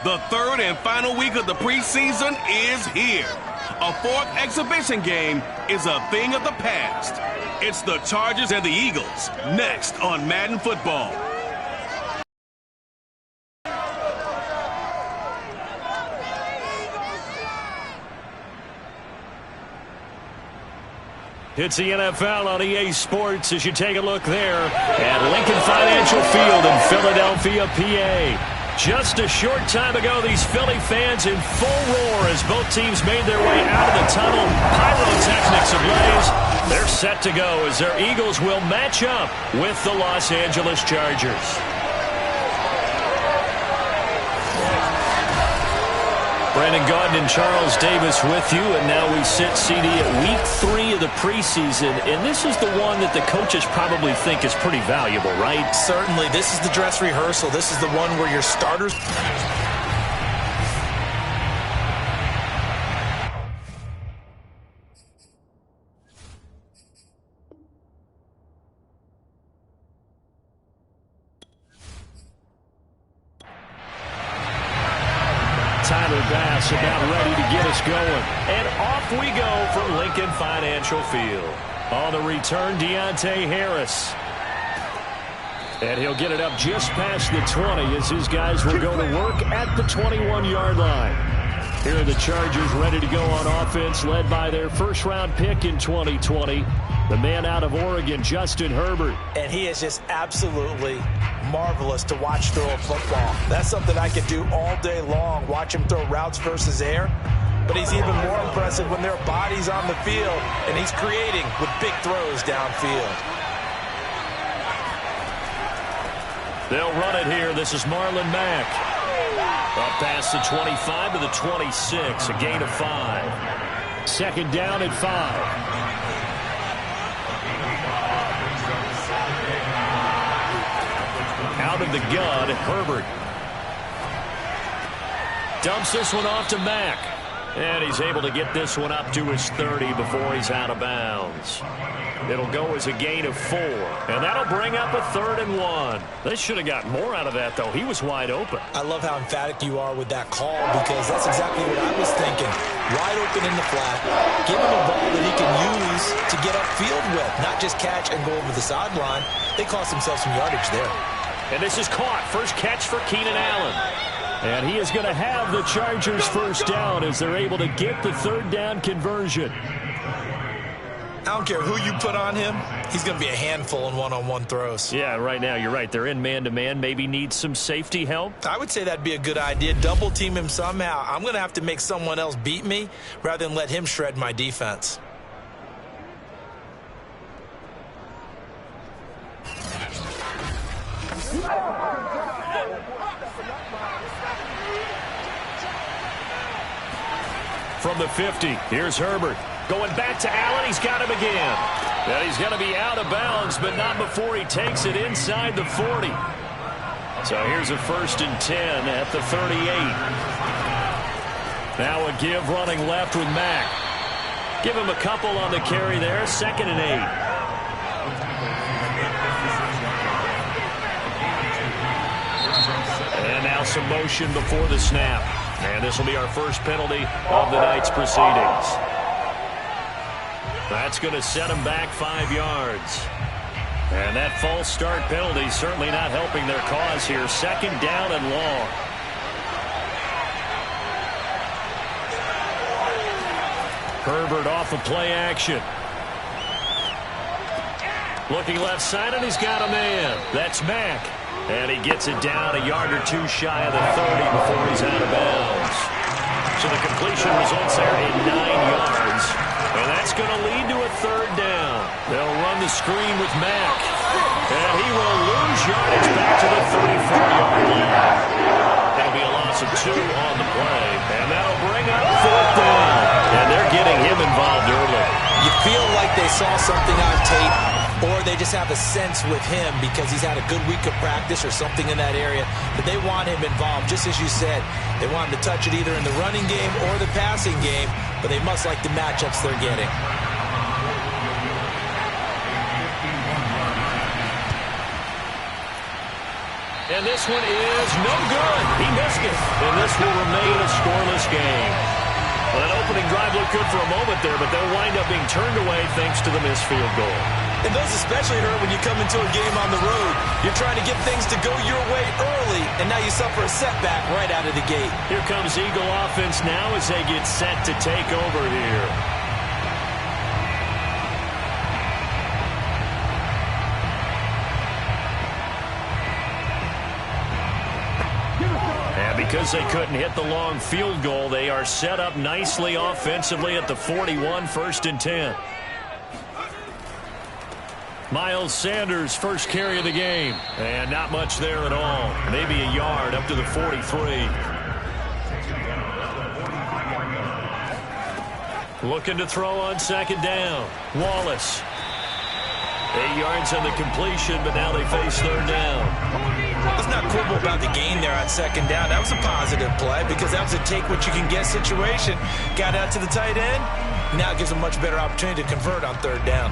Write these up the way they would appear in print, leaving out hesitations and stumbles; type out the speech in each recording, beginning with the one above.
The third and final week of the preseason is here. A fourth exhibition game is a thing of the past. It's the Chargers and the Eagles, next on Madden Football. It's the NFL on EA Sports as you take a look there at Lincoln Financial Field in Philadelphia, PA. Just a short time ago, these Philly fans in full roar as both teams made their way out of the tunnel. Pyrotechnics ablaze. They're set to go as their Eagles will match up with the Los Angeles Chargers. Brandon Gaudin and Charles Davis with you, and now we sit CD at week 3 of the preseason, and this is the one that the coaches probably think is pretty valuable, right? Certainly. This is the dress rehearsal. This is the one where your starters... about ready to get us going. And off we go from Lincoln Financial Field. On the return, Deontay Harris. And he'll get it up just past the 20 as his guys will go to work at the 21-yard line. Here are the Chargers ready to go on offense, led by their first-round pick in 2020, the man out of Oregon, Justin Herbert. And he is just absolutely marvelous to watch throw a football. That's something I could do all day long, watch him throw routes versus air. But he's even more impressive when there are bodies on the field, and he's creating with big throws downfield. They'll run it here. This is Marlon Mack. Up past the 25 to the 26, a gain of 5. Second down at 5. Out of the gun, Herbert. Dumps this one off to Mack. And he's able to get this one up to his 30 before he's out of bounds. It'll go as a gain of 4. And that'll bring up a 3rd and 1. They should have gotten more out of that, though. He was wide open. I love how emphatic you are with that call, because that's exactly what I was thinking. Wide open in the flat. Give him a ball that he can use to get upfield with, not just catch and go over the sideline. They cost themselves some yardage there. And this is caught. First catch for Keenan Allen. And he is going to have the Chargers first down as they're able to get the 3rd down conversion. I don't care who you put on him. He's going to be a handful in one-on-one throws. Yeah, right now you're right. They're in man-to-man. Maybe need some safety help. I would say that'd be a good idea. Double team him somehow. I'm going to have to make someone else beat me rather than let him shred my defense. From the 50, here's Herbert. Going back to Allen, he's got him again. And he's going to be out of bounds, but not before he takes it inside the 40. So here's a 1st and 10 at the 38. Now a give running left with Mack. Give him a couple on the carry there, 2nd and 8. And now some motion before the snap. And this will be our first penalty of the night's proceedings. That's going to set him back 5 yards. And that false start penalty certainly not helping their cause here. 2nd down and long. Herbert off of play action. Looking left side, and he's got a man. That's Mack. And he gets it down a yard or 2 shy of the 30 before he's out of bounds. So the completion results there in 9 yards. And that's going to lead to a 3rd down. They'll run the screen with Mack. And he will lose yardage back to the 34-yard line. That'll be a loss of 2 on the play. And that'll bring up 4th down. And they're getting him involved early. You feel like they saw something on tape, or they just have a sense with him because he's had a good week of practice or something in that area. But they want him involved, just as you said. They want him to touch it either in the running game or the passing game, but they must like the matchups they're getting. And this one is no good. He missed it. And this will remain a scoreless game. Well, that opening drive looked good for a moment there, but they'll wind up being turned away thanks to the missed field goal. And those especially hurt when you come into a game on the road. You're trying to get things to go your way early, and now you suffer a setback right out of the gate. Here comes Eagle offense now as they get set to take over here. Because they couldn't hit the long field goal, they are set up nicely offensively at the 41, 1st and 10. Miles Sanders, first carry of the game. And not much there at all. Maybe a yard up to the 43. Looking to throw on 2nd down. Wallace. 8 yards on the completion, but now they face 3rd down. Let's not quibble about the gain there on 2nd down. That was a positive play because that was a take-what-you-can-get situation. Got out to the tight end. Now it gives them a much better opportunity to convert on 3rd down.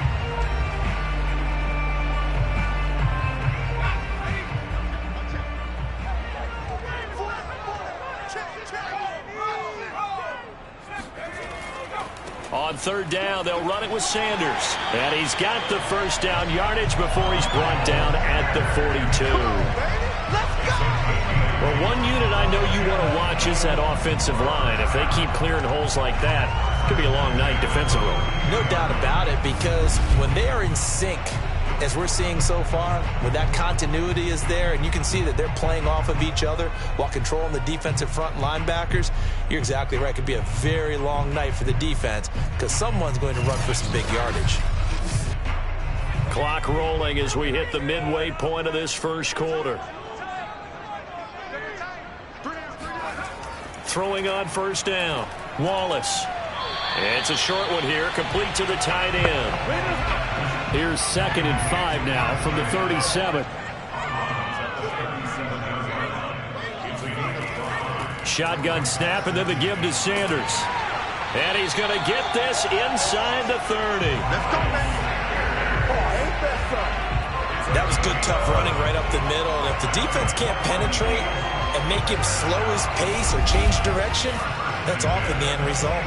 On 3rd down, they'll run it with Sanders. And he's got the 1st down yardage before he's brought down at the 42. Well, one unit I know you want to watch is that offensive line. If they keep clearing holes like that, it could be a long night defensively. No doubt about it, because when they are in sync, as we're seeing so far, when that continuity is there and you can see that they're playing off of each other while controlling the defensive front linebackers, you're exactly right. It could be a very long night for the defense because someone's going to run for some big yardage. Clock rolling as we hit the midway point of this 1st quarter. Throwing on 1st down. Wallace. It's a short one here, complete to the tight end. Here's 2nd and 5 now from the 37. Shotgun snap, and then the give to Sanders. And he's going to get this inside the 30. That was good, tough running right up the middle. And if the defense can't penetrate and make him slow his pace or change direction, that's often the end result.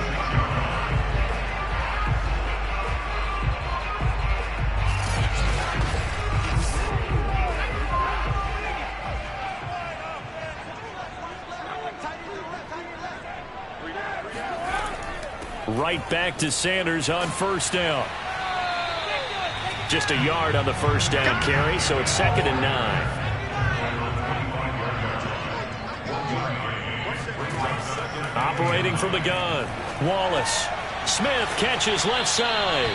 Right back to Sanders on 1st down. Just a yard on the 1st down carry, so it's 2nd and 9. Operating from the gun, Wallace. Smith catches left side.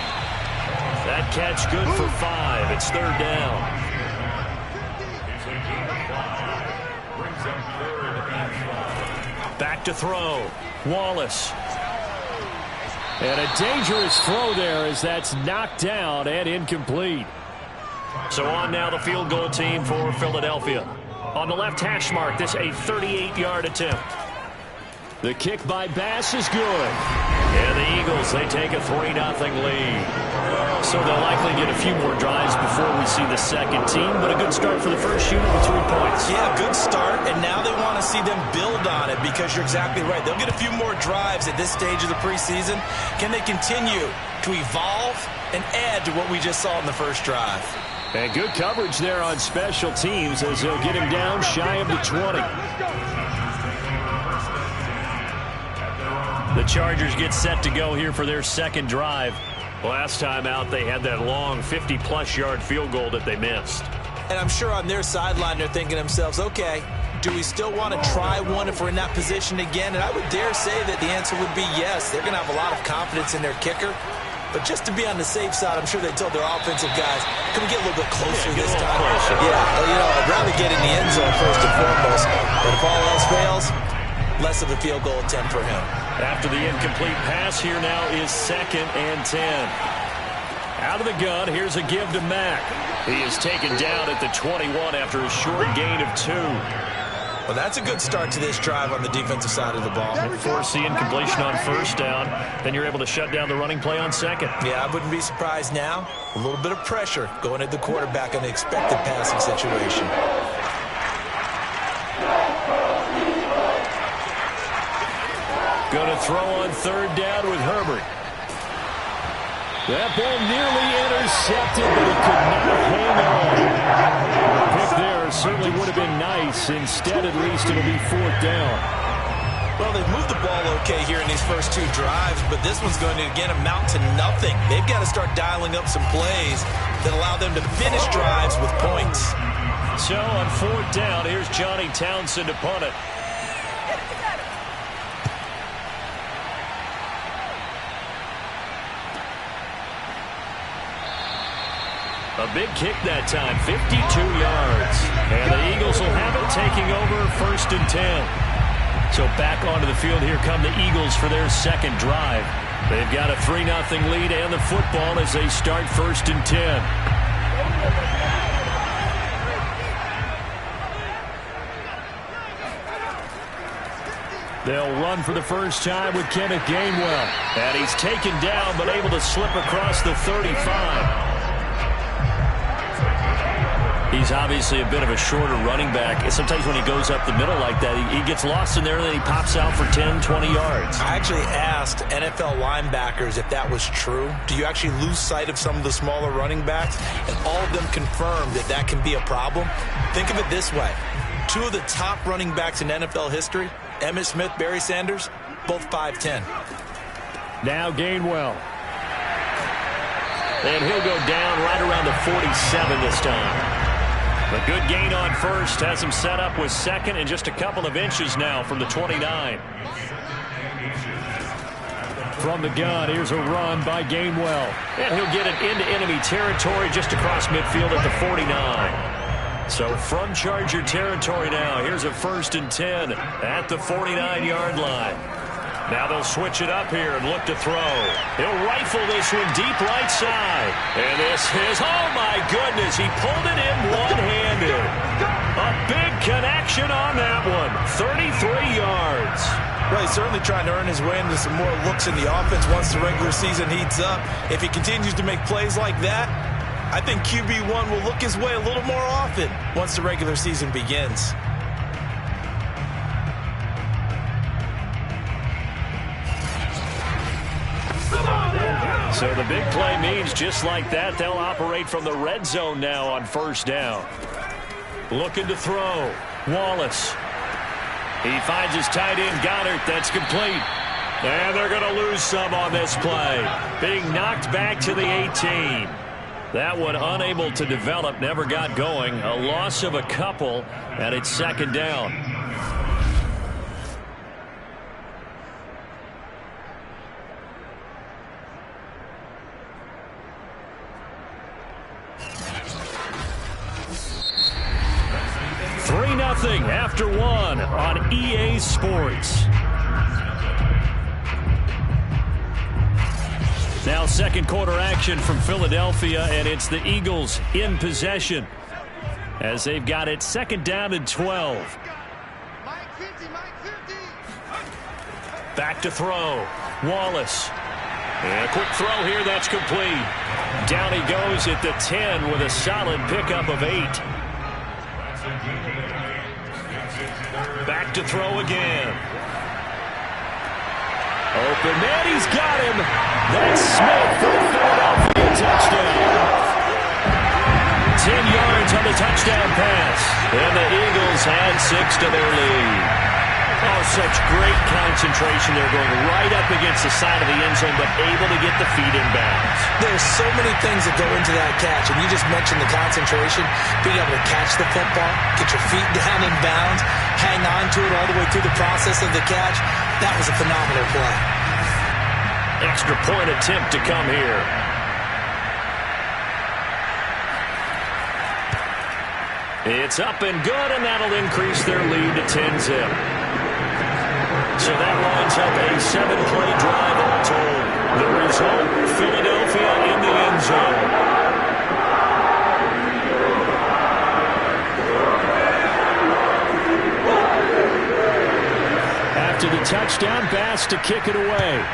That catch good for 5. It's 3rd down. Back to throw. Wallace. And a dangerous throw there as that's knocked down and incomplete. So on now the field goal team for Philadelphia. On the left hash mark, this a 38-yard attempt. The kick by Bass is good. And the Eagles, they take a 3-0 lead. So they'll likely get a few more drives before we see the second team, but a good start for the first unit with 3 points. Yeah, good start, and now they want to see them build on it because you're exactly right. They'll get a few more drives at this stage of the preseason. Can they continue to evolve and add to what we just saw in the first drive? And good coverage there on special teams as they'll get him down shy of the 20. The Chargers get set to go here for their second drive. Last time out, they had that long 50-plus yard field goal that they missed. And I'm sure on their sideline, they're thinking to themselves, okay, do we still want to try one if we're in that position again? And I would dare say that the answer would be yes. They're going to have a lot of confidence in their kicker. But just to be on the safe side, I'm sure they told their offensive guys, can we get a little bit closer this time? Closer. Yeah, I'd rather get in the end zone first and foremost. But if all else fails, less of a field goal attempt for him. After the incomplete pass, here now is 2nd and 10. Out of the gun, here's a give to Mack. He is taken down at the 21 after a short gain of 2. Well, that's a good start to this drive on the defensive side of the ball. Force the incompletion on 1st down, then you're able to shut down the running play on 2nd. Yeah, I wouldn't be surprised now. A little bit of pressure going at the quarterback on the expected passing situation. third down with Herbert. That ball nearly intercepted, but he could not hang on. The pick there certainly would have been nice. Instead, at least, it'll be fourth down. Well, they've moved the ball okay here in these first two drives, but this one's going to, again, amount to nothing. They've got to start dialing up some plays that allow them to finish drives with points. So, on fourth down, here's Johnny Townsend to punt it. A big kick that time, 52 yards. And the Eagles will have it, taking over first and 10. So back onto the field, here come the Eagles for their second drive. They've got a 3-0 lead and the football as they start first and 10. They'll run for the first time with Kenneth Gainwell. And he's taken down, but able to slip across the 35. He's obviously a bit of a shorter running back. Sometimes when he goes up the middle like that, he gets lost in there and then he pops out for 10, 20 yards. I actually asked NFL linebackers if that was true. Do you actually lose sight of some of the smaller running backs? And all of them confirmed that that can be a problem. Think of it this way. Two of the top running backs in NFL history, Emmitt Smith, Barry Sanders, both 5'10". Now Gainwell. And he'll go down right around the 47 this time. A good gain on first has him set up with second and just a couple of inches now from the 29. From the gun, here's a run by Gainwell. And he'll get it into enemy territory just across midfield at the 49. So from Charger territory now, here's a first and 10 at the 49-yard line. Now they'll switch it up here and look to throw. He'll rifle this one deep right side. And this is, oh my goodness, he pulled it in one-handed. A big connection on that one. 33 yards. Well, he's certainly trying to earn his way into some more looks in the offense once the regular season heats up. If he continues to make plays like that, I think QB1 will look his way a little more often once the regular season begins. So the big play means just like that, they'll operate from the red zone now on first down. Looking to throw. Wallace. He finds his tight end, Goddard. That's complete. And they're going to lose some on this play. Being knocked back to the 18. That one unable to develop, never got going. A loss of a couple, and it's second down. After one on EA Sports. Now second quarter action from Philadelphia, and it's the Eagles in possession as they've got it second down and 12. Back to throw. Wallace. And a quick throw here, that's complete. Down he goes at the 10 with a solid pickup of 8. Back to throw again. Open man, he's got him. That's Smith for the Philadelphia touchdown. 10 yards on the touchdown pass. And the Eagles had 6 to their lead. Oh, such great concentration. They're going right up against the side of the end zone, but able to get the feet in bounds. There's so many things that go into that catch, and you just mentioned the concentration, being able to catch the football, get your feet down in bounds, hang on to it all the way through the process of the catch. That was a phenomenal play. Extra point attempt to come here. It's up and good, and that'll increase their lead to 10-zip. So that lines up a 7-play drive all told. The result, Philadelphia in the end zone. After the touchdown, Bass to kick it away.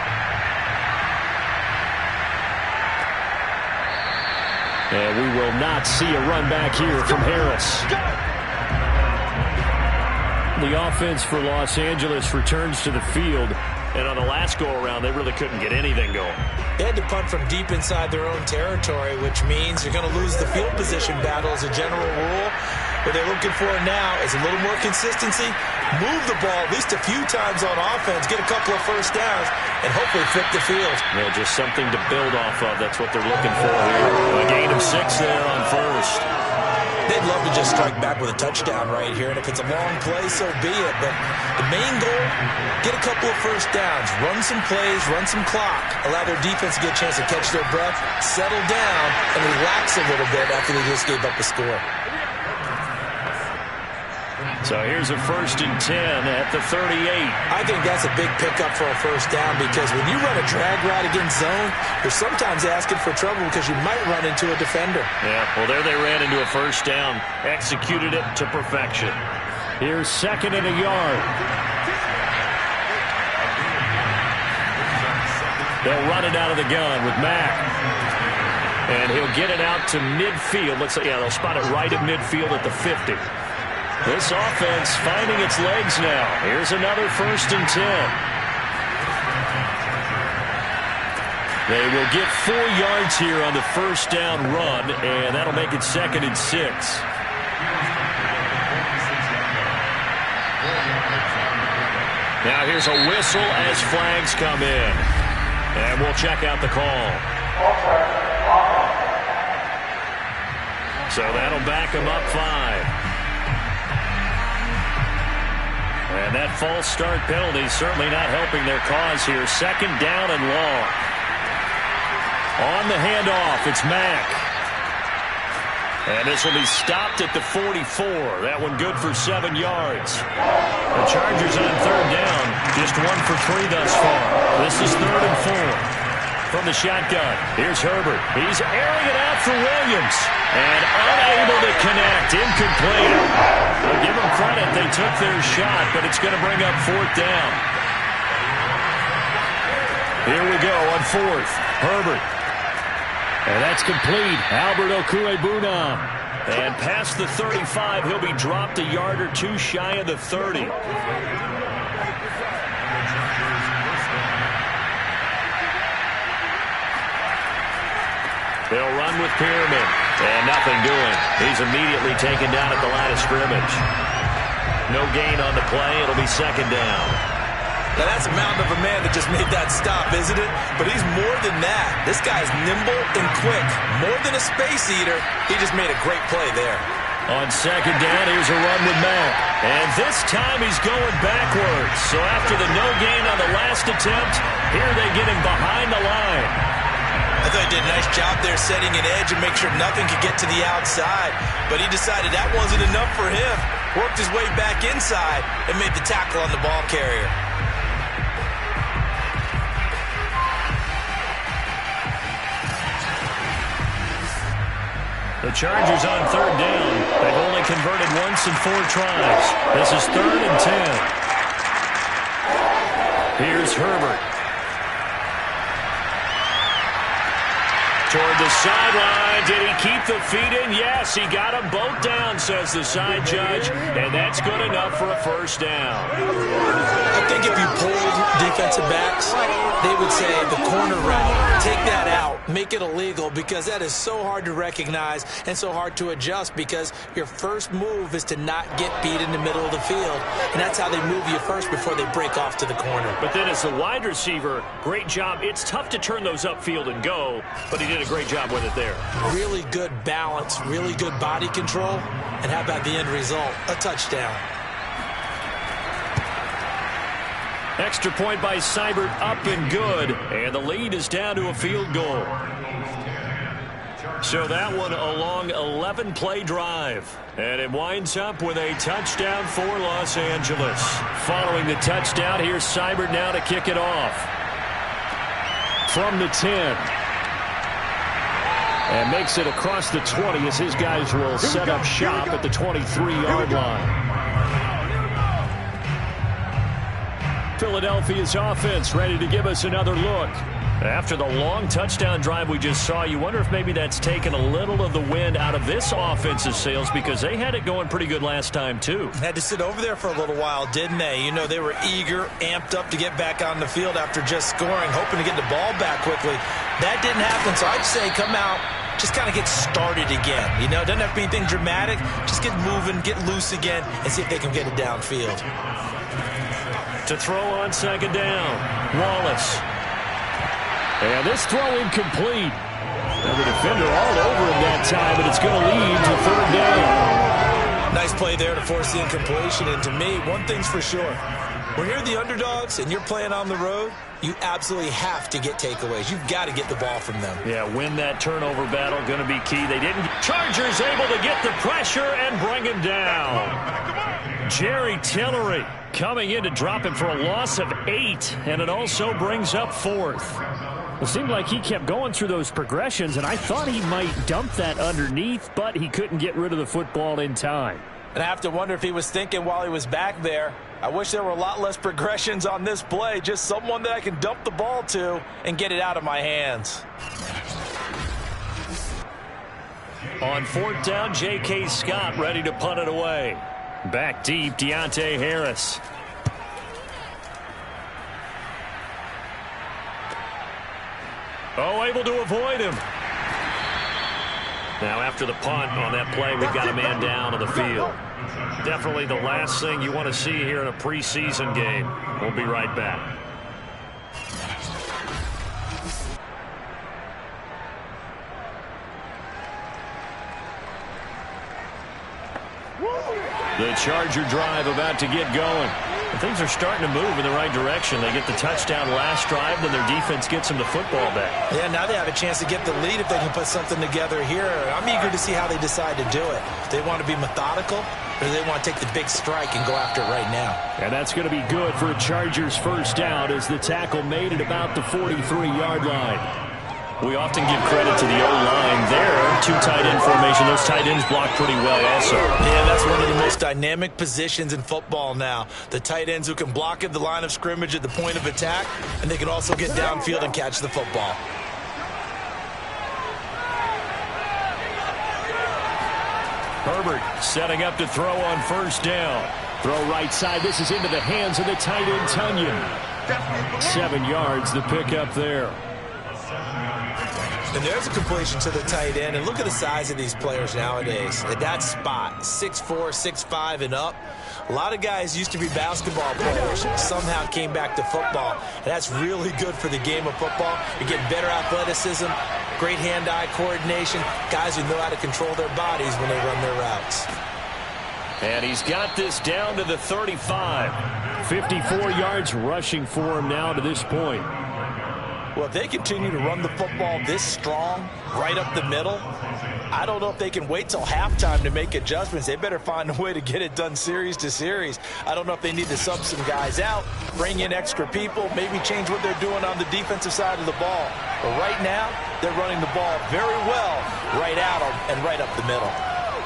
And we will not see a run back here from Harris. The offense for Los Angeles returns to the field And on the last go-around, they really couldn't get anything going. They had to punt from deep inside their own territory, which means you're going to lose the field position battle as a general rule. What they're looking for now is a little more consistency, move the ball at least a few times on offense, get a couple of first downs, and hopefully flip the field. Yeah, just something to build off of. That's what they're looking for here. A gain of 6 there on first. They'd love to just strike back with a touchdown right here, and if it's a long play, so be it. But the main goal, get a couple of first downs, run some plays, run some clock, allow their defense to get a chance to catch their breath, settle down, and relax a little bit after they just gave up a score. So here's a 1st and 10 at the 38. I think that's a big pickup for a first down because when you run a drag route against zone, you're sometimes asking for trouble because you might run into a defender. Yeah, well, there they ran into a first down, executed it to perfection. Here's 2nd and a yard. They'll run it out of the gun with Mack. And he'll get it out to midfield. Looks like, yeah, they'll spot it right at midfield at the 50. This offense finding its legs now. Here's another 1st and 10. They will get 4 yards here on the first down run, and that'll make it 2nd and 6. Now here's a whistle as flags come in. And we'll check out the call. So that'll back them up 5. And that false start penalty certainly not helping their cause here. 2nd down and long. On the handoff, it's Mack. And this will be stopped at the 44. That one good for 7 yards. The Chargers on 3rd down. Just 1 for 3 thus far. This is 3rd and 4. From the shotgun, here's Herbert. He's airing it out for Williams. And unable to connect. Incomplete. Well, give them credit. They took their shot, but it's going to bring up 4th down. Here we go on 4th. Herbert. And that's complete. Albert Okwuegbunam. And past the 35, he'll be dropped a yard or 2 shy of the 30. They'll run with Pyramid. And nothing doing. He's immediately taken down at the line of scrimmage. No gain on the play. It'll be 2nd down. Now that's a mountain of a man that just made that stop, isn't it? But he's more than that. This guy's nimble and quick. More than a space eater. He just made a great play there. On 2nd down, here's a run with Mack. And this time he's going backwards. So after the no gain on the last attempt, here they get him behind the line. I thought he did a nice job there setting an edge and make sure nothing could get to the outside. But he decided that wasn't enough for him. Worked his way back inside and made the tackle on the ball carrier. The Chargers on 3rd down. They've only converted once in 4 tries. This is 3rd and 10. Here's Herbert. Toward the sideline. Did he keep the feet in? Yes, he got them both down, says the side judge. And that's good enough for a 1st down. I think if you polled defensive backs, they would say the corner route, take that out, make it illegal, because that is so hard to recognize and so hard to adjust because your first move is to not get beat in the middle of the field. And that's how they move you first before they break off to the corner. But then as the wide receiver, great job. It's tough to turn those upfield and go, but he did a great job with it there. Really good balance, really good body control. And how about the end result? A touchdown. Extra point by Seibert, up and good. And the lead is down to a field goal. So that one a long 11-play drive. And it winds up with a touchdown for Los Angeles. Following the touchdown, here's Seibert now to kick it off. From the 10. And makes it across the 20 as his guys will set up shop at the 23-yard line. Philadelphia's offense ready to give us another look. After the long touchdown drive we just saw, you wonder if maybe that's taken a little of the wind out of this offense's sails, because they had it going pretty good last time too. Had to sit over there for a little while, didn't they? You know, they were eager, amped up to get back on the field after just scoring, hoping to get the ball back quickly. That didn't happen, so I'd say come out, just kind of get started again. You know, it doesn't have to be anything dramatic. Just get moving, get loose again, and see if they can get it downfield. To throw on second down, Wallace. And this throw incomplete. And the defender all over him that time, and it's going to lead to third down. Nice play there to force the incompletion. And to me, one thing's for sure. When you're the underdogs and you're playing on the road, you absolutely have to get takeaways. You've got to get the ball from them. Yeah, win that turnover battle, going to be key. They didn't. Chargers able to get the pressure and bring him down. Jerry Tillery coming in to drop him for a loss of 8, and it also brings up 4th. It seemed like he kept going through those progressions, and I thought he might dump that underneath, but he couldn't get rid of the football in time. And I have to wonder if he was thinking while he was back there, I wish there were a lot less progressions on this play, just someone that I can dump the ball to and get it out of my hands. On 4th down, J.K. Scott ready to punt it away. Back deep, Deontay Harris. Oh, able to avoid him. Now after the punt on that play, we've got a man down on the field. Definitely the last thing you want to see here in a preseason game. We'll be right back. The Charger drive about to get going. Things are starting to move in the right direction. They get the touchdown last drive, then their defense gets them the football back. Yeah, now they have a chance to get the lead if they can put something together here. I'm eager to see how they decide to do it. They want to be methodical, or do they want to take the big strike and go after it right now? And that's going to be good for a Chargers first down as the tackle made it about the 43-yard line. We often give credit to the O-line there. 2 tight end formation. Those tight ends block pretty well also. Yeah, that's one of the most dynamic positions in football now. The tight ends who can block at the line of scrimmage at the point of attack, and they can also get downfield and catch the football. Herbert setting up to throw on first down. Throw right side. This is into the hands of the tight end, Tunyon. 7 yards, the pickup there. And there's a completion to the tight end. And look at the size of these players nowadays. At that spot, 6'4", 6'5", and up. A lot of guys used to be basketball players, somehow came back to football. And that's really good for the game of football. You're getting better athleticism, great hand-eye coordination, guys who know how to control their bodies when they run their routes. And he's got this down to the 35. 54 yards rushing for him now to this point. Well, if they continue to run the football this strong, right up the middle, I don't know if they can wait till halftime to make adjustments. They better find a way to get it done series to series. I don't know if they need to sub some guys out, bring in extra people, maybe change what they're doing on the defensive side of the ball. But right now, they're running the ball very well right at them and right up the middle.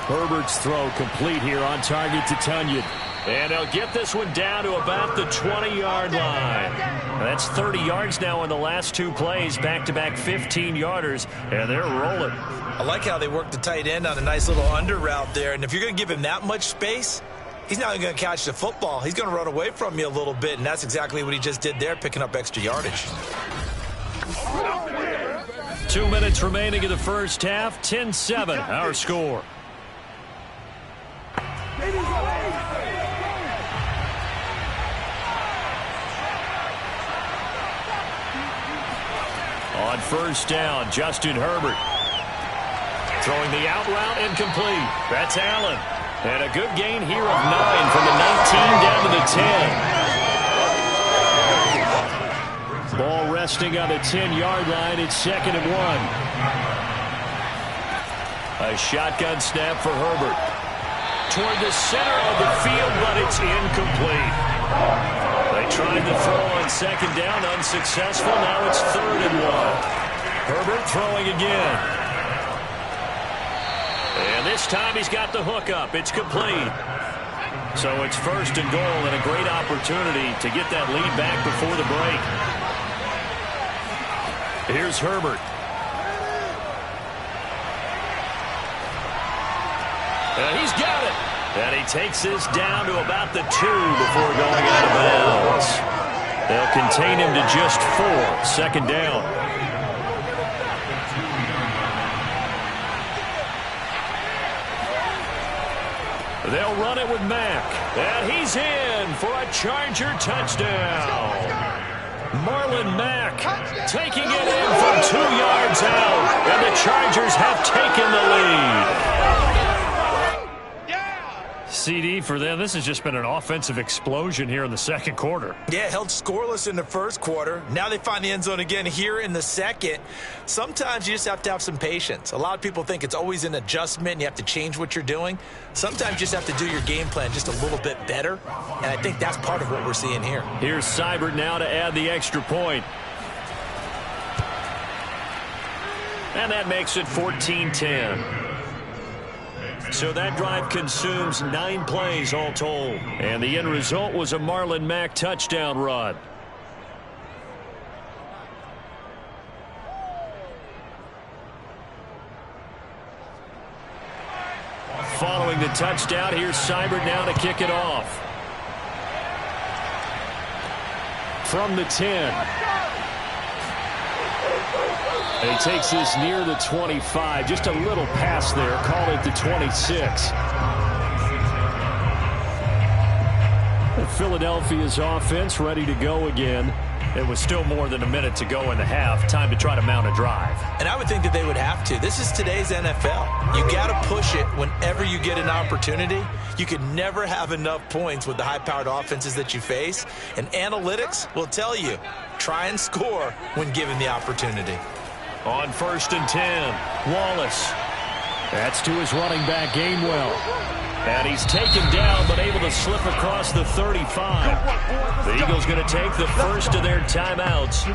Herbert's throw complete here on target to Tunyon. And they'll get this one down to about the 20-yard line. That's 30 yards now in the last 2 plays, back-to-back 15-yarders, and they're rolling. I like how they work the tight end on a nice little under route there, and if you're going to give him that much space, he's not going to catch the football. He's going to run away from you a little bit, and that's exactly what he just did there, picking up extra yardage. 2 minutes remaining in the first half, 10-7, our score. On first down, Justin Herbert. Throwing the out route incomplete. That's Allen. And a good gain here of 9 from the 19 down to the 10. Ball resting on the 10-yard line. It's 2nd and 1. A shotgun snap for Herbert. Toward the center of the field, but it's incomplete. They tried to throw on 2nd down, unsuccessful. Now it's 3rd and 1. Herbert throwing again. And this time he's got the hook up. It's complete. So it's 1st and goal and a great opportunity to get that lead back before the break. Here's Herbert. And he's got it. And he takes this down to about the 2 before going out of bounds. They'll contain him to just 4. 2nd down. They'll run it with Mack. And he's in for a Charger touchdown. Marlon Mack taking it in from 2 yards out. And the Chargers have taken the lead. CD, for them, this has just been an offensive explosion here in the 2nd quarter. Yeah, held scoreless in the 1st quarter. Now they find the end zone again here in the 2nd. Sometimes you just have to have some patience. A lot of people think it's always an adjustment and you have to change what you're doing. Sometimes you just have to do your game plan just a little bit better, and I think that's part of what we're seeing here. Here's Seibert now to add the extra point. And that makes it 14-10. So that drive consumes 9 plays all told. And the end result was a Marlon Mack touchdown run. Following the touchdown, here's Seibert now to kick it off. From the 10. And he takes this near the 25. Just a little pass there. Call it the 26. And Philadelphia's offense ready to go again. It was still more than a minute to go in the half. Time to try to mount a drive. And I would think that they would have to. This is today's NFL. You got to push it whenever you get an opportunity. You can never have enough points with the high-powered offenses that you face. And analytics will tell you, try and score when given the opportunity. On 1st and 10, Wallace. That's to his running back, Gainwell. And he's taken down, but able to slip across the 35. The Eagles going to take the first of their timeouts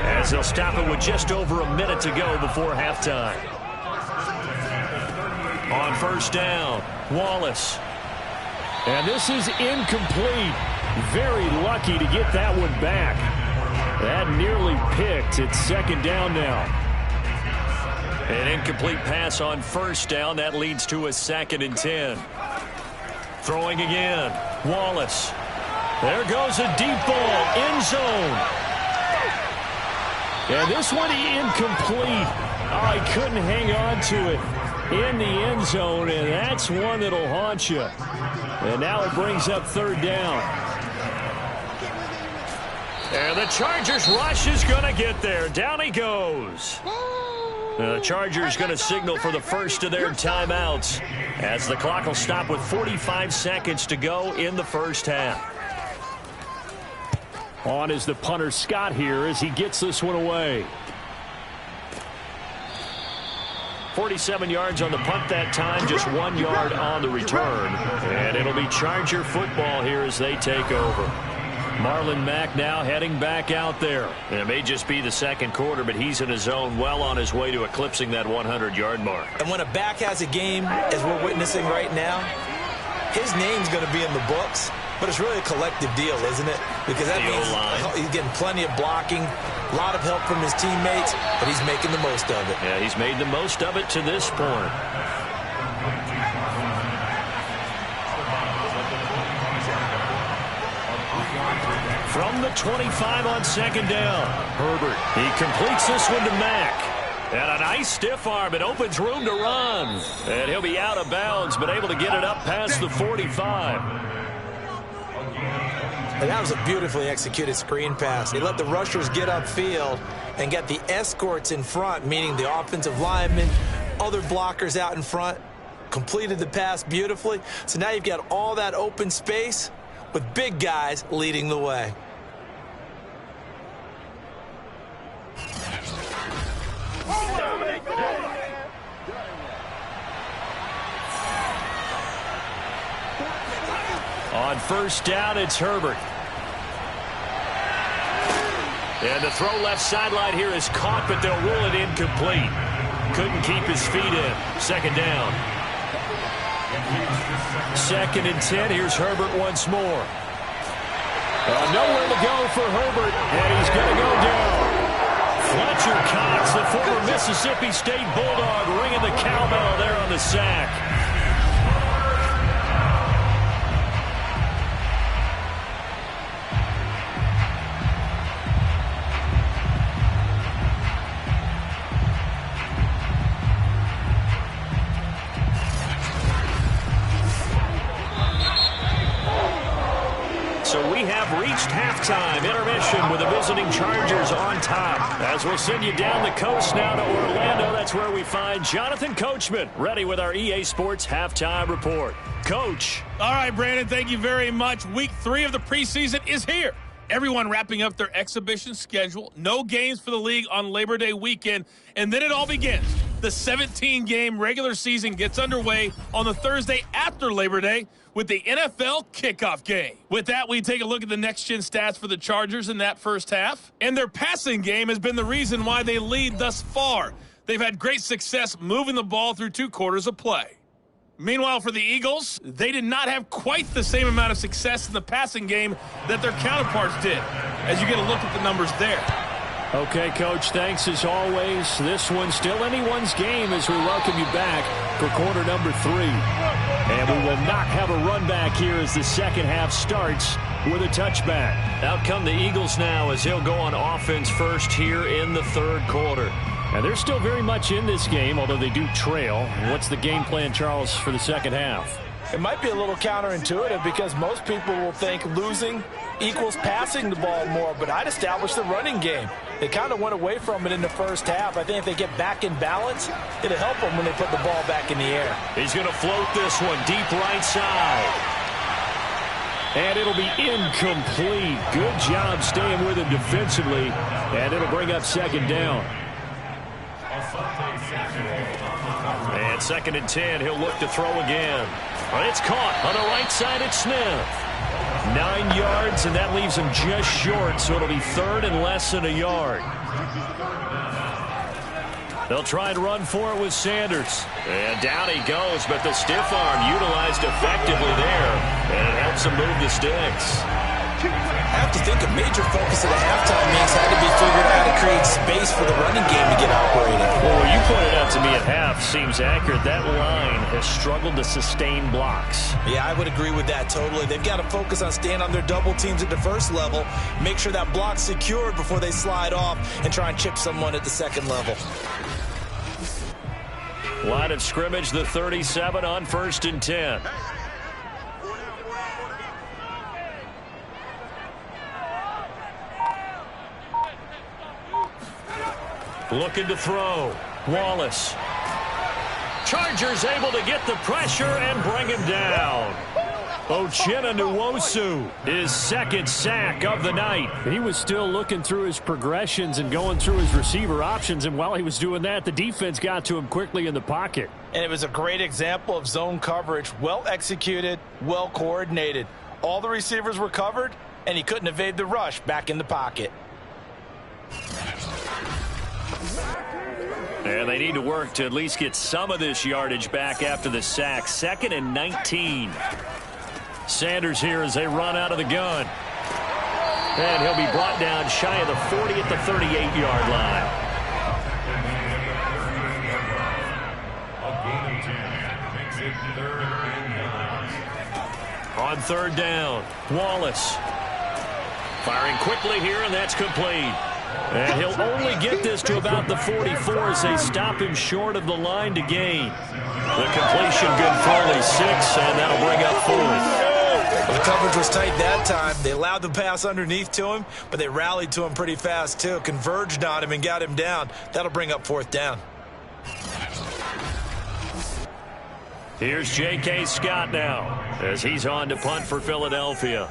as they'll stop it with just over a minute to go before halftime. On 1st down, Wallace. And this is incomplete. Very lucky to get that one back. That nearly picked. It's 2nd down now. An incomplete pass on 1st down. That leads to a 2nd and 10. Throwing again. Wallace. There goes a deep ball. End zone. And this one incomplete. Oh, he couldn't hang on to it in the end zone, and that's one that'll haunt you. And now it brings up 3rd down. And the Chargers rush is going to get there. Down he goes. The Chargers going to signal for the first of their timeouts as the clock will stop with 45 seconds to go in the 1st half. On is the punter Scott here as he gets this one away. 47 yards on the punt that time, just 1 yard on the return. And it'll be Charger football here as they take over. Marlon Mack now heading back out there. And it may just be the 2nd quarter, but he's in his zone, well on his way to eclipsing that 100-yard mark. And when a back has a game, as we're witnessing right now, his name's going to be in the books, but it's really a collective deal, isn't it? Because that means he's getting plenty of blocking, a lot of help from his teammates, but he's making the most of it. Yeah, he's made the most of it to this point. From the 25 on 2nd down, Herbert. He completes this one to Mack. And a nice stiff arm. It opens room to run. And he'll be out of bounds, but able to get it up past the 45. And that was a beautifully executed screen pass. They let the rushers get upfield and get the escorts in front, meaning the offensive linemen, other blockers out in front. Completed the pass beautifully. So now you've got all that open space with big guys leading the way. On 1st down, it's Herbert. And the throw left sideline here is caught, but they'll rule it incomplete. Couldn't keep his feet in. 2nd down. 2nd and 10. Here's Herbert once more. Nowhere to go for Herbert, and he's going to go down. Fletcher Cox, the former Mississippi State Bulldog, ringing the cowbell there on the sack. So we have reached halftime intermission with the visiting Chargers on top. As we'll send you down the coast now to Orlando, that's where we find Jonathan Coachman, ready with our EA Sports halftime report. Coach. All right, Brandon, thank you very much. Week 3 of the preseason is here. Everyone wrapping up their exhibition schedule. No games for the league on Labor Day weekend. And then it all begins. The 17-game regular season gets underway on the Thursday after Labor Day with the NFL kickoff game. With that, we take a look at the next-gen stats for the Chargers in that first half. And their passing game has been the reason why they lead thus far. They've had great success moving the ball through 2 quarters of play. Meanwhile, for the Eagles, they did not have quite the same amount of success in the passing game that their counterparts did, as you get a look at the numbers there. Okay, Coach, thanks as always. This one's still anyone's game as we welcome you back for quarter number 3. And we will not have a run back here as the second half starts with a touchback. Out come the Eagles now as he'll go on offense first here in the third quarter. And they're still very much in this game, although they do trail. What's the game plan, Charles, for the second half? It might be a little counterintuitive because most people will think losing equals passing the ball more, but I'd establish the running game. They kind of went away from it in the first half. I think if they get back in balance, it'll help them when they put the ball back in the air. He's going to float this one deep right side. And it'll be incomplete. Good job staying with him defensively, and it'll bring up second down. And 2nd and 10, he'll look to throw again. It's caught on the right side at Smith. 9 yards, and that leaves him just short, so it'll be 3rd and less than a yard. They'll try and run for it with Sanders. And down he goes, but the stiff arm utilized effectively there, and it helps him move the sticks. I have to think a major focus of the halftime means had to be figured out how to create space for the running game to get operating. Well, what you pointed out to me at half seems accurate. That line has struggled to sustain blocks. Yeah, I would agree with that totally. They've got to focus on staying on their double teams at the first level, make sure that block's secured before they slide off and try and chip someone at the second level. Line of scrimmage, the 37 on 1st and 10. Looking to throw. Wallace. Chargers able to get the pressure and bring him down. Uchenna Nwosu, his 2nd sack of the night. He was still looking through his progressions and going through his receiver options, and while he was doing that, the defense got to him quickly in the pocket. And it was a great example of zone coverage. Well executed, well coordinated. All the receivers were covered, and he couldn't evade the rush back in the pocket. And they need to work to at least get some of this yardage back after the sack. 2nd and 19. Sanders here as they run out of the gun. And he'll be brought down shy of the 40 at the 38-yard line. On 3rd down, Wallace. Firing quickly here, and that's complete. And he'll only get this to about the 44 as they stop him short of the line to gain. The completion good for only 6, and that'll bring up 4th. The coverage was tight that time. They allowed the pass underneath to him, but they rallied to him pretty fast too. Converged on him and got him down. That'll bring up 4th down. Here's J.K. Scott now as he's on to punt for Philadelphia.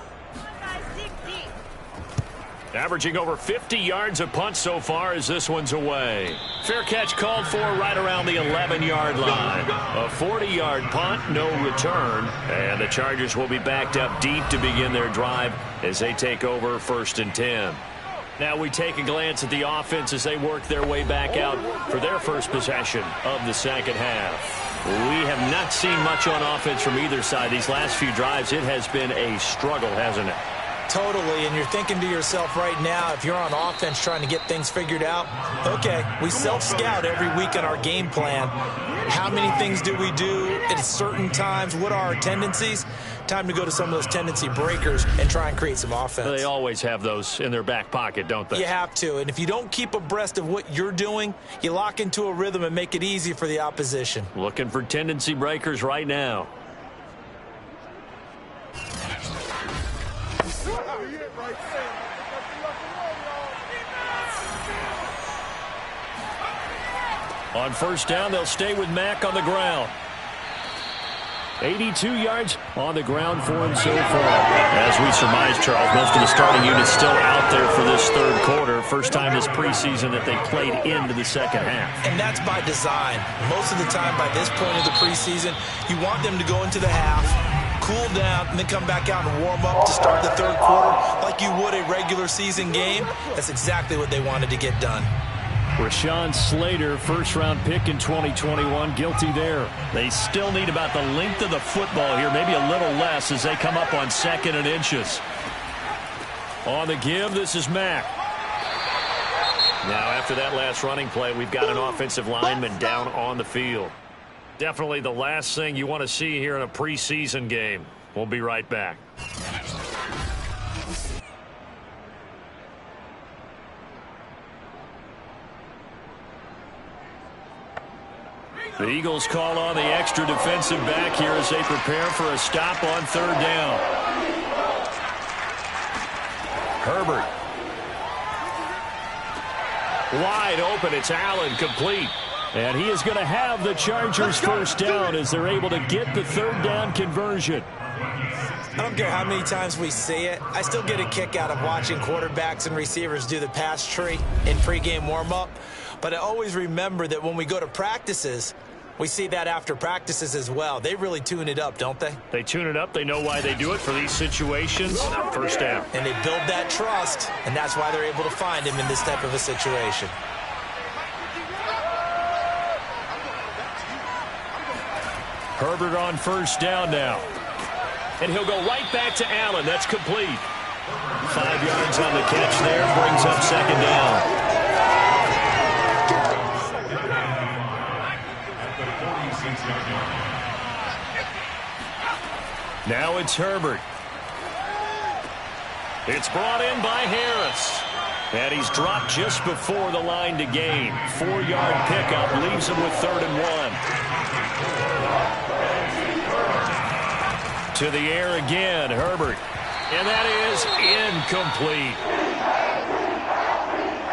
Averaging over 50 yards a punt so far as this one's away. Fair catch called for right around the 11-yard line. A 40-yard punt, no return. And the Chargers will be backed up deep to begin their drive as they take over 1st and 10. Now we take a glance at the offense as they work their way back out for their first possession of the second half. We have not seen much on offense from either side. These last few drives, it has been a struggle, hasn't it? Totally, and you're thinking to yourself right now, if you're on offense trying to get things figured out, okay, we self-scout every week in our game plan. How many things do we do at certain times? What are our tendencies? Time to go to some of those tendency breakers and try and create some offense. They always have those in their back pocket, don't they? You have to, and if you don't keep abreast of what you're doing, you lock into a rhythm and make it easy for the opposition. Looking for tendency breakers right now. On first down, they'll stay with Mack on the ground. 82 yards on the ground for him so far. As we surmise, Charles, most of the starting unit's still out there for this third quarter. First time this preseason that they played into the second half. And that's by design. Most of the time by this point of the preseason, you want them to go into the half, cool down, and then come back out and warm up to start the third quarter like you would a regular season game. That's exactly what they wanted to get done. Rashawn Slater, first-round pick in 2021, guilty there. They still need about the length of the football here, maybe a little less as they come up on 2nd and inches. On the give, this is Mack. Now, after that last running play, we've got an offensive lineman down on the field. Definitely the last thing you want to see here in a preseason game. We'll be right back. The Eagles call on the extra defensive back here as they prepare for a stop on third down. Herbert. Wide open. It's Allen, complete. And he is going to have the Chargers first down as they're able to get the third down conversion. I don't care how many times we see it. I still get a kick out of watching quarterbacks and receivers do the pass tree in pregame warm-up. But I always remember that when we go to practices, we see that after practices as well. They really tune it up, don't they? They tune it up. They know why they do it for these situations. First down. And they build that trust, and that's why they're able to find him in this type of a situation. Herbert on first down now. And he'll go right back to Allen. That's complete. 5 yards on the catch there. Brings up second down. Now it's Herbert. It's brought in by Harris. And he's dropped just before the line to gain. 4-yard pickup leaves him with 3rd and 1. To the air again, Herbert. And that is incomplete.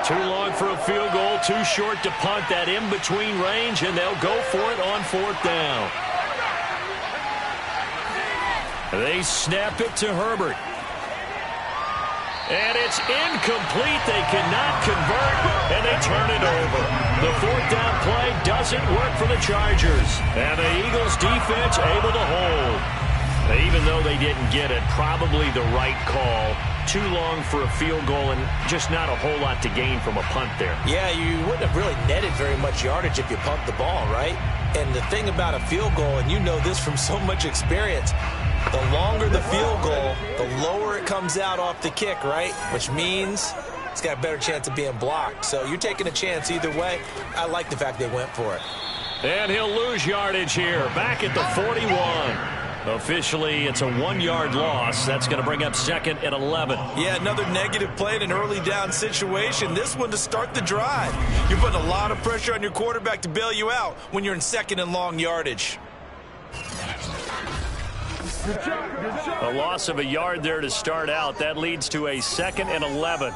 Too long for a field goal, too short to punt. That in-between range, and they'll go for it on 4th down. They snap it to Herbert. And it's incomplete. They cannot convert, and they turn it over. The 4th down play doesn't work for the Chargers. And the Eagles defense able to hold. Even though they didn't get it, probably the right call. Too long for a field goal and just not a whole lot to gain from a punt there. Yeah, you wouldn't have really netted very much yardage if you pumped the ball, right? And the thing about a field goal, and you know this from so much experience, the longer the field goal, the lower it comes out off the kick, right? Which means it's got a better chance of being blocked. So you're taking a chance either way. I like the fact they went for it. And he'll lose yardage here, back at the 41. Officially, it's a 1-yard loss. That's going to bring up 2nd and 11. Yeah, another negative play in an early down situation. This one to start the drive. You're putting a lot of pressure on your quarterback to bail you out when you're in 2nd and long yardage. A loss of a yard there to start out. That leads to a 2nd and 11.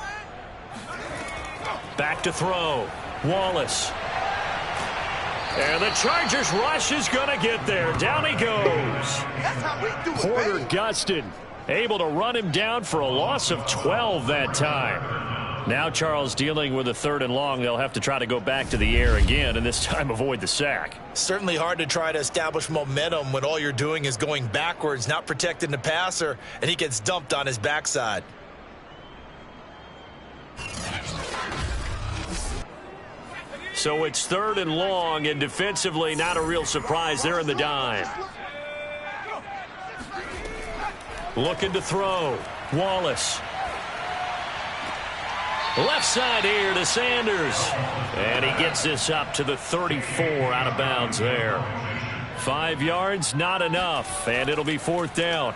Back to throw. Wallace. And the Chargers rush is going to get there. Down he goes. Porter Gustin able to run him down for a loss of 12 that time. Now Charles dealing with a 3rd and long. They'll have to try to go back to the air again and this time avoid the sack. Certainly hard to try to establish momentum when all you're doing is going backwards, not protecting the passer, and he gets dumped on his backside. So it's 3rd and long, and defensively not a real surprise. They're in the dime. Looking to throw. Wallace. Left side here to Sanders. And he gets this up to the 34 out of bounds there. 5 yards, not enough. And it'll be 4th down.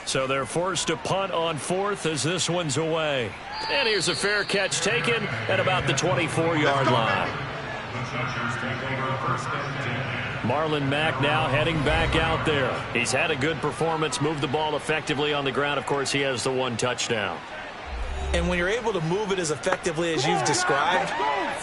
So they're forced to punt on 4th as this one's away. And here's a fair catch taken at about the 24-yard line. Marlon Mack now heading back out there. He's had a good performance, moved the ball effectively on the ground. Of course, he has the 1 touchdown. And when you're able to move it as effectively as you've described,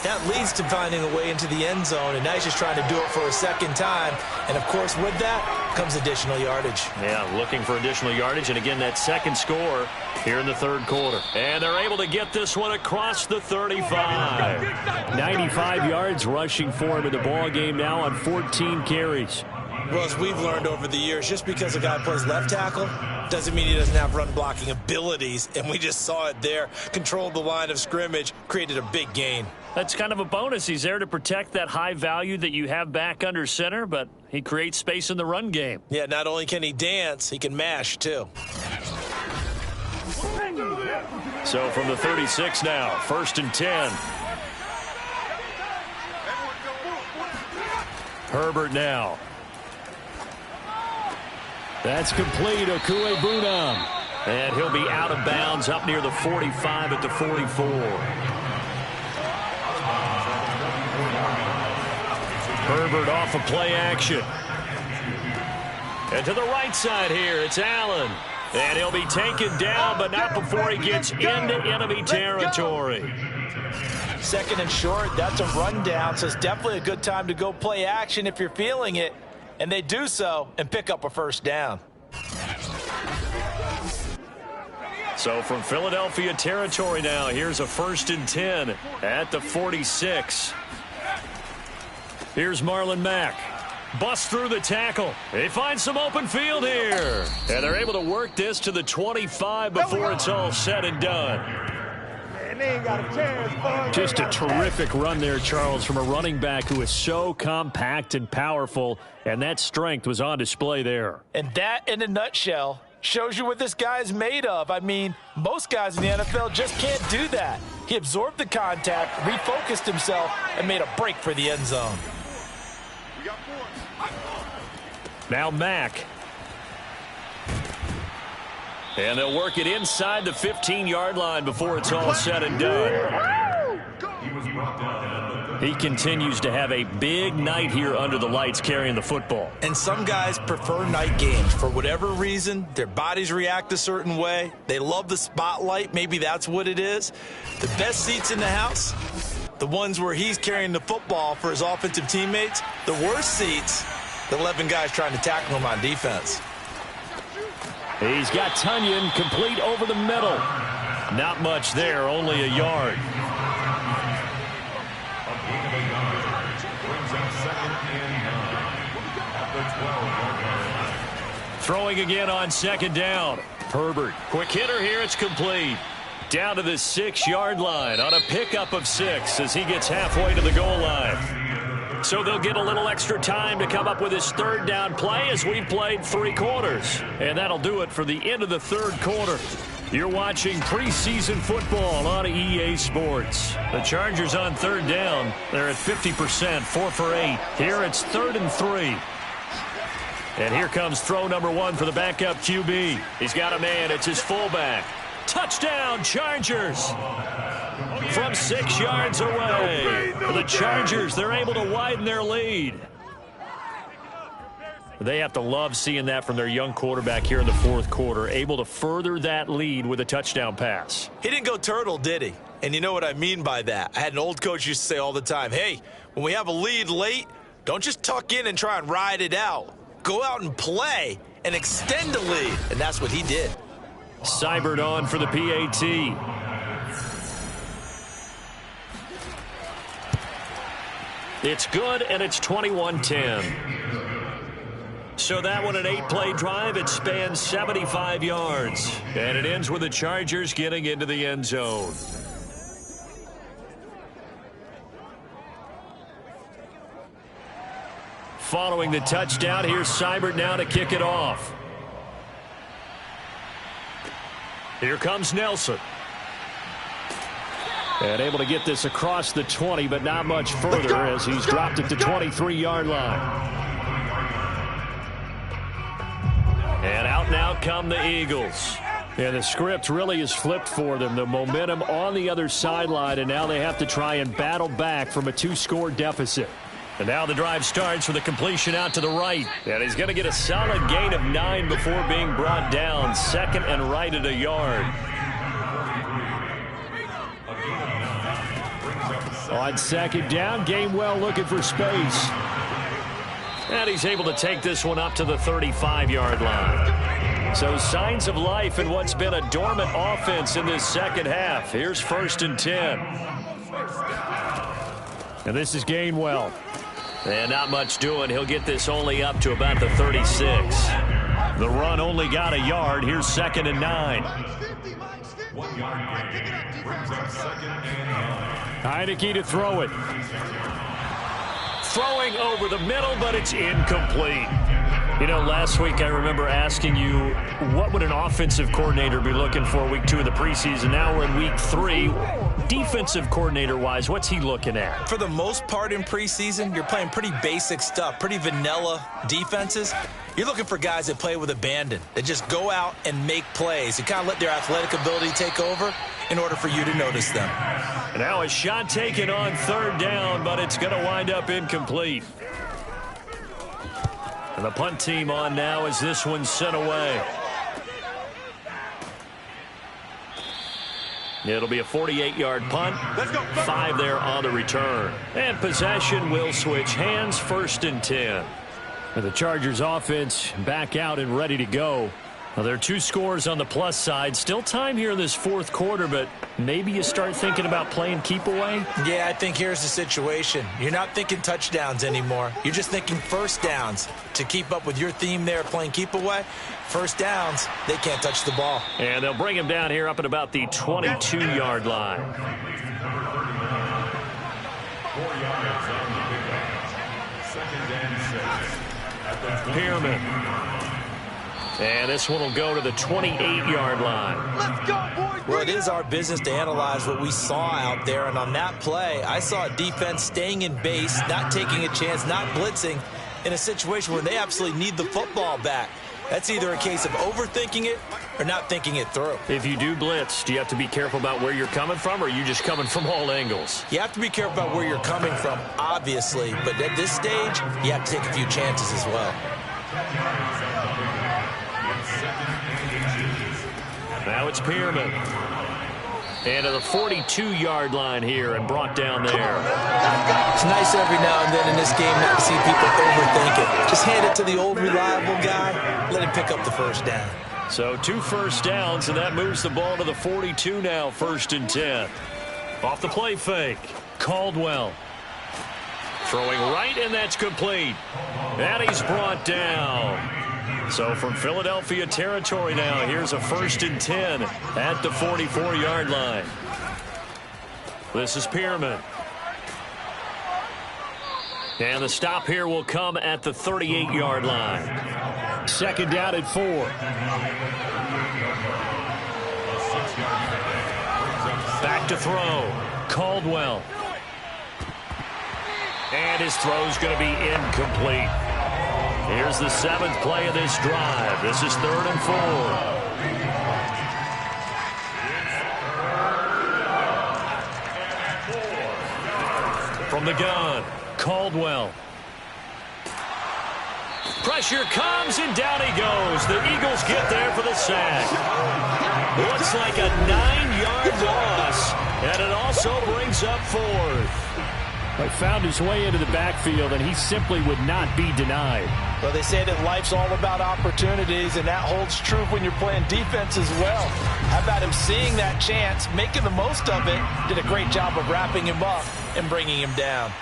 that leads to finding a way into the end zone. And now he's just trying to do it for a second time. And, of course, with that comes additional yardage. Yeah, looking for additional yardage. And, again, that second score here in the 3rd quarter. And they're able to get this one across the 35. 95 yards rushing for him in the ball game now on 14 carries. Well, as we've learned over the years, just because a guy plays left tackle doesn't mean he doesn't have run-blocking abilities, and we just saw it there. Controlled the line of scrimmage, created a big gain. That's kind of a bonus. He's there to protect that high value that you have back under center, but he creates space in the run game. Yeah, not only can he dance, he can mash, too. So from the 36 now, 1st and 10. Herbert now. That's complete. Okuebunam. And he'll be out of bounds up near the 45 at the 44. Herbert off of play action. And to the right side here, it's Allen. And he'll be taken down, but not before he gets into enemy territory. 2nd and short, that's a rundown, so it's definitely a good time to go play action if you're feeling it. And they do so and pick up a 1st down. So from Philadelphia territory now, here's a 1st and 10 at the 46. Here's Marlon Mack. Busts through the tackle. They find some open field here. And they're able to work this to the 25 before it's all said and done. Just a terrific run there, Charles, from a running back who is so compact and powerful, and that strength was on display there. And that, in a nutshell, shows you what this guy is made of. I mean, most guys in the NFL just can't do that. He absorbed the contact, refocused himself, and made a break for the end zone. Now Mack. And they'll work it inside the 15-yard line before it's all said and done. He continues to have a big night here under the lights carrying the football. And some guys prefer night games. For whatever reason, their bodies react a certain way. They love the spotlight. Maybe that's what it is. The best seats in the house, the ones where he's carrying the football for his offensive teammates. The worst seats, the 11 guys trying to tackle him on defense. He's got Tunyon complete over the middle. Not much there, only a yard. Throwing again on 2nd down. Herbert, quick hitter here, it's complete. Down to the 6-yard line on a pickup of 6 as he gets halfway to the goal line. So they'll get a little extra time to come up with his 3rd down play as we've played 3 quarters. And that'll do it for the end of the 3rd quarter. You're watching preseason football on EA Sports. The Chargers on 3rd down. They're at 50%, 4 for 8. Here it's 3rd and 3. And here comes throw number 1 for the backup QB. He's got a man. It's his fullback. Touchdown, Chargers. From 6 yards away. The Chargers, they're able to widen their lead. They have to love seeing that from their young quarterback here in the 4th quarter, able to further that lead with a touchdown pass. He didn't go turtle, did he? And you know what I mean by that. I had an old coach used to say all the time, hey, when we have a lead late, don't just tuck in and try and ride it out. Go out and play and extend the lead. And that's what he did. Seibert on for the PAT. It's good, and it's 21-10. So that one, an 8-play drive. It spans 75 yards. And it ends with the Chargers getting into the end zone. Following the touchdown, here's Seibert now to kick it off. Here comes Nelson. And able to get this across the 20, but not much further as he's dropped it to 23-yard line. And out now come the Eagles. And the script really is flipped for them. The momentum on the other sideline, and now they have to try and battle back from a 2-score deficit. And now the drive starts with a completion out to the right. And he's going to get a solid gain of 9 before being brought down. Second and right at a yard. On second down, Gainwell looking for space. And he's able to take this one up to the 35-yard line. So signs of life in what's been a dormant offense in this second half. Here's 1st and 10. And this is Gainwell. And not much doing. He'll get this only up to about the 36. The run only got a yard. Here's 2nd and 9. 1 yard gain. Brings up 2nd and 9. Heineke to throw it. Throwing over the middle, but it's incomplete. You know, last week I remember asking you, what would an offensive coordinator be looking for week 2 of the preseason? Now we're in week 3. Defensive coordinator-wise, what's he looking at? For the most part in preseason, you're playing pretty basic stuff, pretty vanilla defenses. You're looking for guys that play with abandon, that just go out and make plays, and kind of let their athletic ability take over in order for you to notice them. And now a shot taken on 3rd down, but it's going to wind up incomplete. And the punt team on now as this one's sent away. It'll be a 48-yard punt. 5 there on the return. And possession will switch hands. 1st and 10. And the Chargers offense back out and ready to go. Well, there are 2 scores on the plus side. Still time here in this 4th quarter, but maybe you start thinking about playing keep away? Yeah, I think here's the situation. You're not thinking touchdowns anymore. You're just thinking 1st downs. To keep up with your theme there, playing keep away, 1st downs, they can't touch the ball. And they'll bring him down here up at about the 22-yard line. 4 yards on the pickup. 2nd and 6. Pearman. And this one will go to the 28-yard line. Well, it is our business to analyze what we saw out there. And on that play, I saw a defense staying in base, not taking a chance, not blitzing in a situation where they absolutely need the football back. That's either a case of overthinking it or not thinking it through. If you do blitz, do you have to be careful about where you're coming from, or are you just coming from all angles? You have to be careful about where you're coming from, obviously. But at this stage, you have to take a few chances as well. Now it's Pearman. And to the 42-yard line here and brought down there. It's nice every now and then in this game not to see people overthink it. Just hand it to the old reliable guy. Let him pick up the 1st down. So 2 first downs, and that moves the ball to the 42 now, 1st and 10. Off the play fake. Caldwell. Throwing right, and that's complete. And he's brought down. So from Philadelphia territory now, here's a 1st and 10 at the 44-yard line. This is Pearman. And the stop here will come at the 38-yard line. 2nd down at 4. Back to throw. Caldwell. And his throw's going to be incomplete. Here's the 7th play of this drive. This is 3rd and 4. From the gun, Caldwell. Pressure comes, and down he goes. The Eagles get there for the sack. Looks like a 9-yard loss, and it also brings up 4th. He found his way into the backfield, and he simply would not be denied. Well, they say that life's all about opportunities, and that holds true when you're playing defense as well. How about him seeing that chance, making the most of it, did a great job of wrapping him up and bringing him down.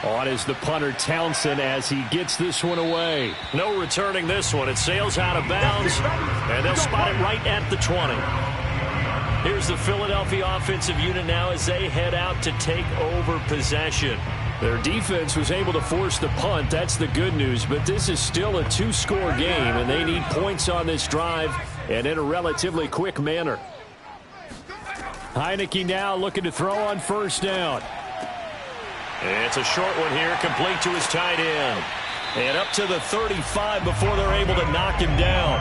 On is the punter, Townsend, as he gets this one away. No returning this one. It sails out of bounds, and they'll spot it right at the 20. Here's the Philadelphia offensive unit now as they head out to take over possession. Their defense was able to force the punt. That's the good news. But this is still a two-score game, and they need points on this drive and in a relatively quick manner. Heineke now looking to throw on first down. It's a short one here, complete to his tight end. And up to the 35 before they're able to knock him down.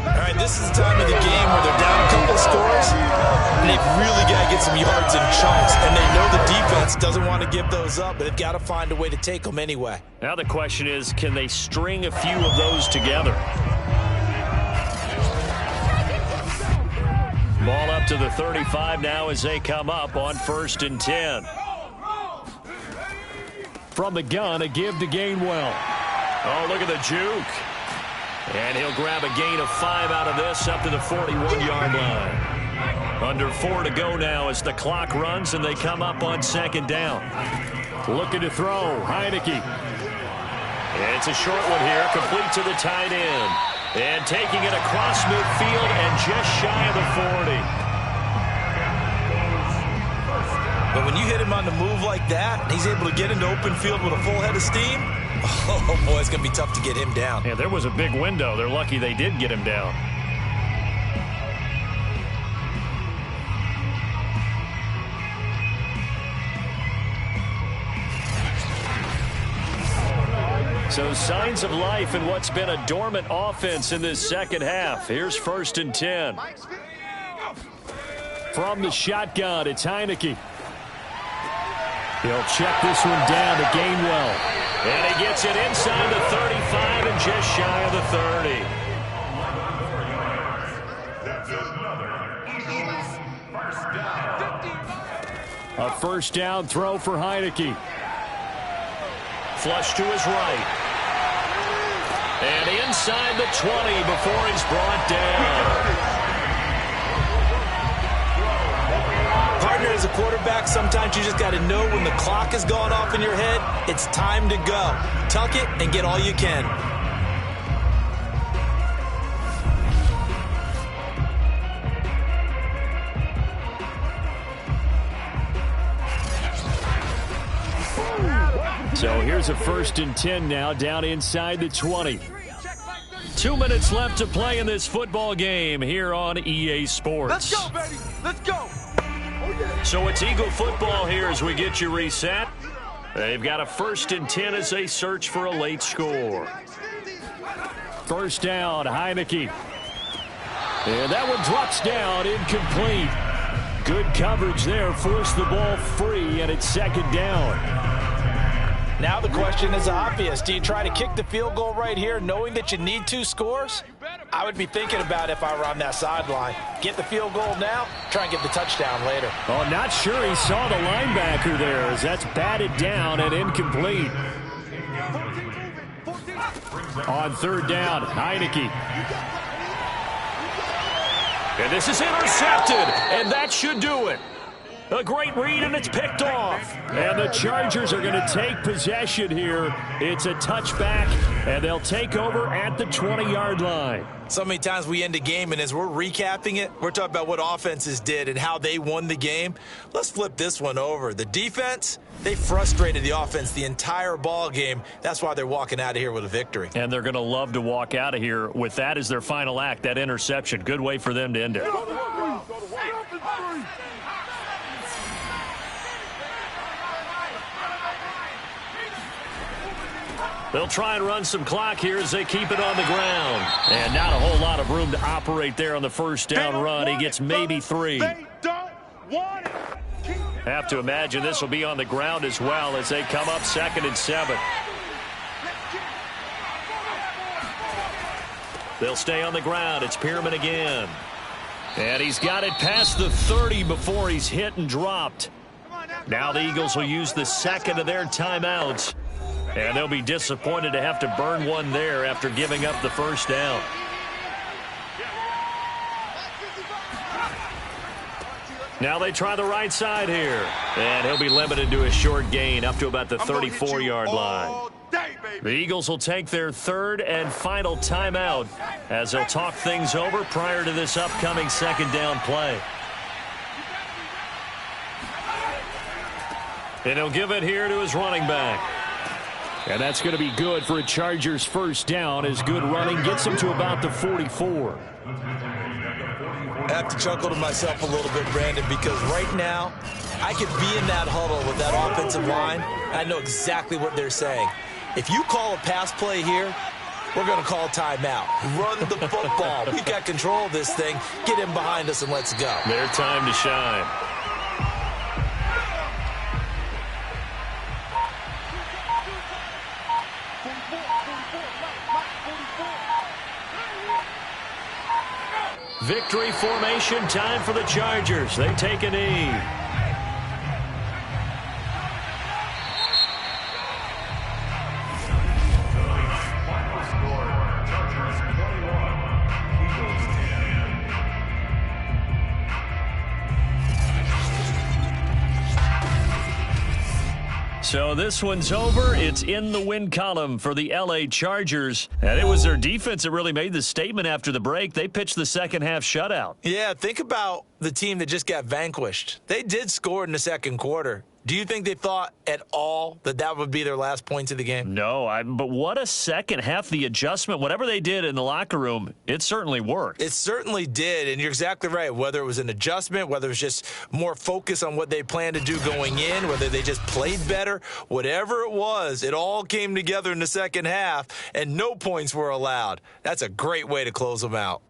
All right, this is the time of the game where they're down a couple of scores, and they've really got to get some yards in chunks, and they know the defense doesn't want to give those up, but they've got to find a way to take them anyway. Now the question is, can they string a few of those together? Ball up to the 35 now as they come up on 1st and 10. From the gun, a give to Gainwell. Oh, look at the juke. And he'll grab a gain of 5 out of this up to the 41-yard line. Under 4 to go now as the clock runs and they come up on 2nd down. Looking to throw, Heineke. It's a short one here, complete to the tight end. And taking it across midfield and just shy of the 40. But when you hit him on the move like that, and he's able to get into open field with a full head of steam, oh, boy, it's going to be tough to get him down. Yeah, there was a big window. They're lucky they did get him down. So signs of life in what's been a dormant offense in this second half. Here's 1st and 10. From the shotgun, it's Heineke. He'll check this one down to Gainwell. And he gets it inside the 35 and just shy of the 30. That's another Eagles first down. A first down throw for Heineke. Flush to his right. And inside the 20 before he's brought down. Partner, as a quarterback, sometimes you just got to know when the clock has gone off in your head, it's time to go. Tuck it and get all you can. So here's a 1st and 10 now, down inside the 20. 2 minutes left to play in this football game here on EA Sports. Let's go, baby. Let's go. So it's Eagle football here as we get you reset. They've got a 1st and 10 as they search for a late score. First down, Heineke. And that one drops down, incomplete. Good coverage there, forced the ball free, and it's 2nd down. Now the question is obvious. Do you try to kick the field goal right here knowing that you need 2 scores? I would be thinking about if I were on that sideline. Get the field goal now, try and get the touchdown later. Oh, not sure he saw the linebacker there as that's batted down and incomplete. On 3rd down, Heineke. And this is intercepted, and that should do it. A great read, and it's picked off. And the Chargers are going to take possession here. It's a touchback, and they'll take over at the 20-yard line. So many times we end a game, and as we're recapping it, we're talking about what offenses did and how they won the game. Let's flip this one over. The defense, they frustrated the offense the entire ball game. That's why they're walking out of here with a victory. And they're going to love to walk out of here with that as their final act, that interception. Good way for them to end it. They'll try and run some clock here as they keep it on the ground. And not a whole lot of room to operate there on the first down run. He gets maybe 3. Have to imagine this will be on the ground as well as they come up 2nd and 7. They'll stay on the ground. It's Pierman again. And he's got it past the 30 before he's hit and dropped. Now the Eagles will use the 2nd of their timeouts. And they'll be disappointed to have to burn one there after giving up the first down. Now they try the right side here. And he'll be limited to a short gain up to about the 34-yard line. The Eagles will take their 3rd and final timeout as they'll talk things over prior to this upcoming 2nd down play. And he'll give it here to his running back. And that's going to be good for a Chargers first down as good running gets him to about the 44. I have to chuckle to myself a little bit, Brandon, because right now I could be in that huddle with that offensive line. I know exactly what they're saying. If you call a pass play here, we're going to call timeout. Run the football. We got control of this thing. Get him behind us and let's go. Their time to shine. Victory formation time for the Chargers. They take a knee. So this one's over. It's in the win column for the L.A. Chargers. And it was their defense that really made the statement after the break. They pitched the second half shutout. Yeah, think about the team that just got vanquished. They did score in the second quarter. Do you think they thought at all that that would be their last points of the game? No, but what a second half. The adjustment, whatever they did in the locker room, it certainly worked. It certainly did, and you're exactly right. Whether it was an adjustment, whether it was just more focus on what they planned to do going in, whether they just played better, whatever it was, it all came together in the second half, and no points were allowed. That's a great way to close them out.